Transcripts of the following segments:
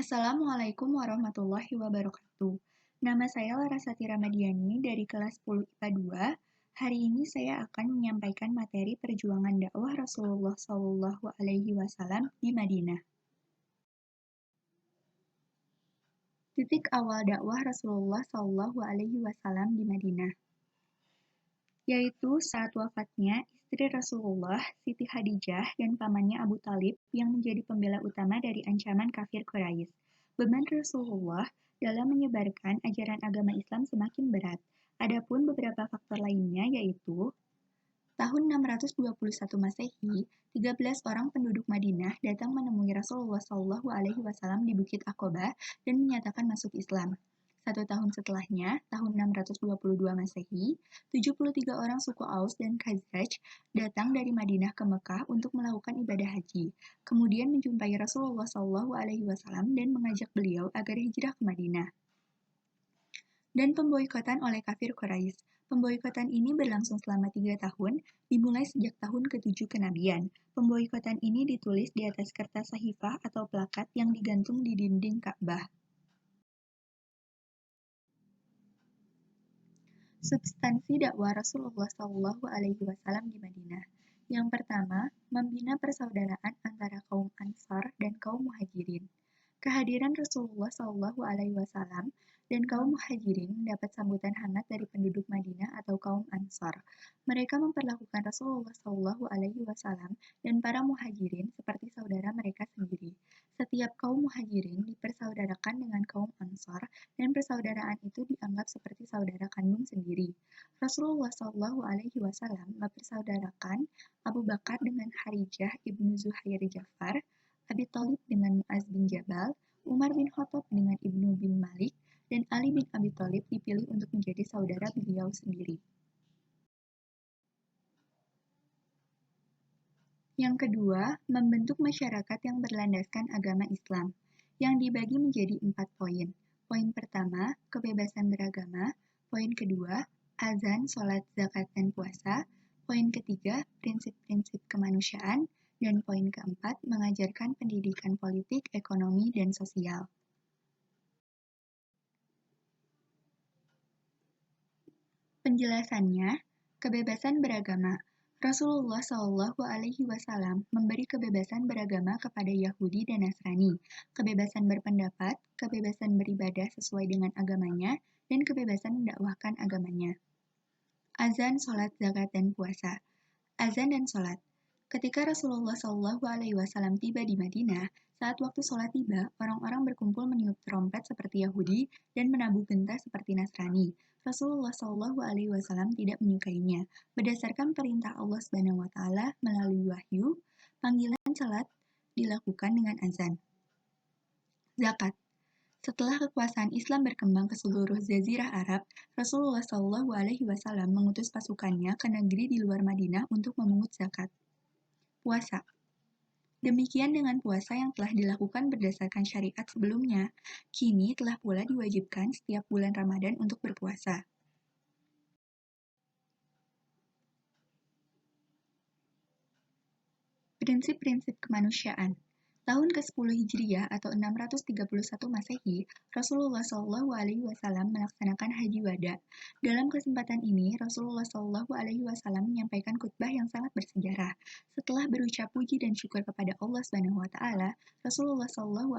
Assalamualaikum warahmatullahi wabarakatuh. Nama saya Larasati Ramadiani dari kelas 10 IPA 2. Hari ini saya akan menyampaikan materi perjuangan dakwah Rasulullah Shallallahu Alaihi Wasallam di Madinah. Titik awal dakwah Rasulullah Shallallahu Alaihi Wasallam di Madinah, yaitu saat wafatnya istri Rasulullah, Siti Khadijah, dan pamannya Abu Thalib yang menjadi pembela utama dari ancaman kafir Quraisy. Beban Rasulullah dalam menyebarkan ajaran agama Islam semakin berat. Adapun beberapa faktor lainnya yaitu tahun 621 Masehi, 13 orang penduduk Madinah datang menemui Rasulullah SAW di Bukit Aqobah dan menyatakan masuk Islam. 1 tahun setelahnya, tahun 622 Masehi, 73 orang suku Aus dan Khazraj datang dari Madinah ke Mekah untuk melakukan ibadah haji. Kemudian menjumpai Rasulullah SAW dan mengajak beliau agar hijrah ke Madinah. Dan pemboikotan oleh kafir Quraisy. Pemboikotan ini berlangsung selama 3 tahun, dimulai sejak tahun ke-7 kenabian. Pemboikotan ini ditulis di atas kertas sahifah atau plakat yang digantung di dinding Ka'bah. Substansi dakwah Rasulullah SAW di Madinah. Yang pertama, membina persaudaraan antara kaum Ansar dan kaum Muhajirin. Kehadiran Rasulullah SAW dan kaum Muhajirin mendapat sambutan hangat dari penduduk Madinah atau kaum Ansar. Mereka memperlakukan Rasulullah SAW dan para Muhajirin seperti saudara mereka sendiri. Setiap kaum Muhajirin dipersaudarakan dengan kaum Ansar dan persaudaraan itu dianggap seperti saudara kandung sendiri. Rasulullah SAW mempersaudarakan Abu Bakar dengan Harijah ibnu Zuhair Ja'far, Abi Thalib dengan Mu'az bin Jabal, Umar bin Khattab dengan Ibnu bin Malik, dan Ali bin Abi Thalib dipilih untuk menjadi saudara beliau sendiri. Yang kedua, membentuk masyarakat yang berlandaskan agama Islam, yang dibagi menjadi 4 poin. Poin pertama, kebebasan beragama. Poin kedua, azan, sholat, zakat, dan puasa. Poin ketiga, prinsip-prinsip kemanusiaan. Dan poin keempat, mengajarkan pendidikan politik, ekonomi, dan sosial. Penjelasannya, kebebasan beragama. Rasulullah SAW memberi kebebasan beragama kepada Yahudi dan Nasrani, kebebasan berpendapat, kebebasan beribadah sesuai dengan agamanya, dan kebebasan mendakwahkan agamanya. Azan, sholat, zakat, dan puasa. Azan dan sholat. Ketika Rasulullah SAW tiba di Madinah, saat waktu sholat tiba, orang-orang berkumpul meniup trompet seperti Yahudi dan menabuh genta seperti Nasrani. Rasulullah SAW tidak menyukainya. Berdasarkan perintah Allah SWT melalui wahyu, panggilan salat dilakukan dengan azan. Zakat. Setelah kekuasaan Islam berkembang ke seluruh Jazirah Arab, Rasulullah SAW mengutus pasukannya ke negeri di luar Madinah untuk memungut zakat. Puasa. Demikian dengan puasa yang telah dilakukan berdasarkan syariat sebelumnya, kini telah pula diwajibkan setiap bulan Ramadan untuk berpuasa. Prinsip-prinsip kemanusiaan. Tahun ke-10 Hijriah atau 631 Masehi, Rasulullah SAW melaksanakan Haji Wada. Dalam kesempatan ini, Rasulullah SAW menyampaikan khutbah yang sangat bersejarah. Setelah berucap puji dan syukur kepada Allah SWT, Rasulullah SAW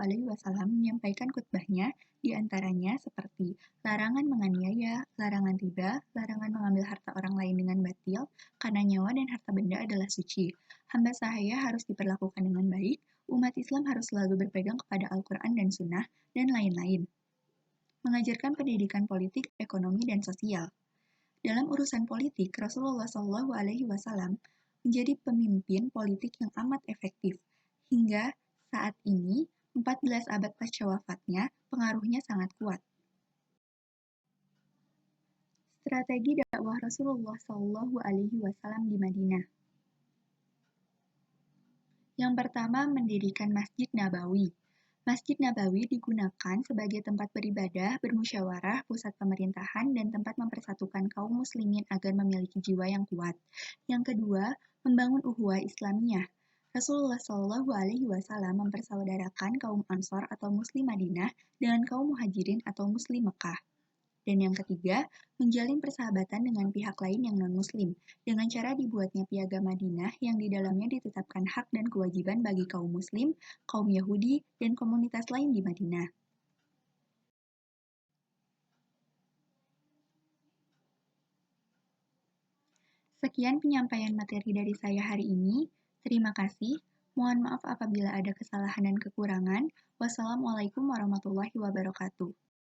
menyampaikan khutbahnya di antaranya seperti larangan menganiaya, larangan riba, larangan mengambil harta orang lain dengan batil, karena nyawa dan harta benda adalah suci. Hamba sahaya harus diperlakukan dengan baik, umat Islam harus selalu berpegang kepada Al-Quran dan Sunnah, dan lain-lain. Mengajarkan pendidikan politik, ekonomi, dan sosial. Dalam urusan politik, Rasulullah SAW menjadi pemimpin politik yang amat efektif. Hingga saat ini, 14 abad pasca wafatnya, pengaruhnya sangat kuat. Strategi dakwah Rasulullah SAW di Madinah. Yang pertama, mendirikan Masjid Nabawi. Masjid Nabawi digunakan sebagai tempat beribadah, bermusyawarah, pusat pemerintahan, dan tempat mempersatukan kaum muslimin agar memiliki jiwa yang kuat. Yang kedua, membangun ukhuwah Islamiyah. Rasulullah Shallallahu Alaihi Wasallam mempersaudarakan kaum Ansor atau Muslim Madinah dengan kaum Muhajirin atau Muslim Mekah. Dan yang ketiga, menjalin persahabatan dengan pihak lain yang non-Muslim, dengan cara dibuatnya piagam Madinah yang di dalamnya ditetapkan hak dan kewajiban bagi kaum Muslim, kaum Yahudi, dan komunitas lain di Madinah. Sekian penyampaian materi dari saya hari ini. Terima kasih. Mohon maaf apabila ada kesalahan dan kekurangan. Wassalamualaikum warahmatullahi wabarakatuh.